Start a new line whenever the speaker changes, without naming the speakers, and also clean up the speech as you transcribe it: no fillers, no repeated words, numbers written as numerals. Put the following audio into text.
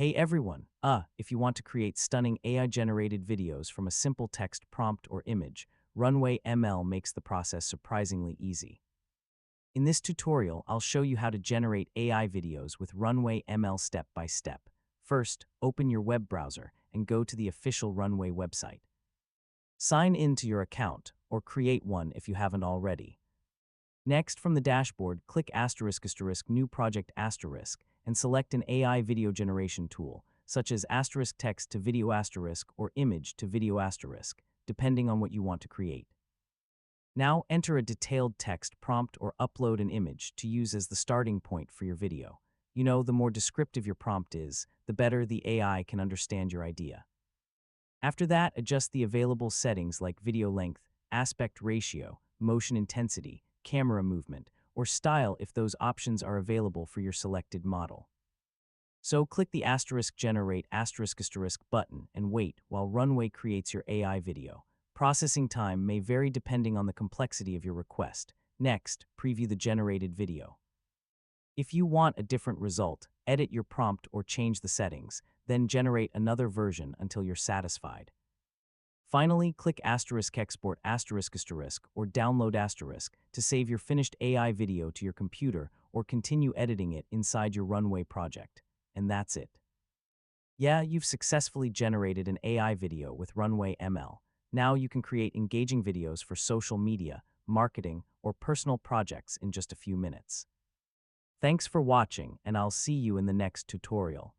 Hey everyone! If you want to create stunning AI-generated videos from a simple text prompt or image, Runway ML makes the process surprisingly easy. In this tutorial, I'll show you how to generate AI videos with Runway ML step by step. First, open your web browser and go to the official Runway website. Sign in to your account, or create one if you haven't already. Next, from the dashboard, click ***New Project** and select an AI video generation tool, such as *text to video or image to video depending on what you want to create. Now, enter a detailed text prompt or upload an image to use as the starting point for your video. You know, the more descriptive your prompt is, the better the AI can understand your idea. After that, adjust the available settings like video length, aspect ratio, motion intensity, camera movement, or style if those options are available for your selected model. So click the *generate button and wait while Runway creates your AI video. Processing time may vary depending on the complexity of your request. Next, preview the generated video. If you want a different result, edit your prompt or change the settings, then generate another version until you're satisfied. Finally, click *export** or download * to save your finished AI video to your computer or continue editing it inside your Runway project. And that's it. Yeah, you've successfully generated an AI video with Runway ML. Now you can create engaging videos for social media, marketing, or personal projects in just a few minutes. Thanks for watching, and I'll see you in the next tutorial.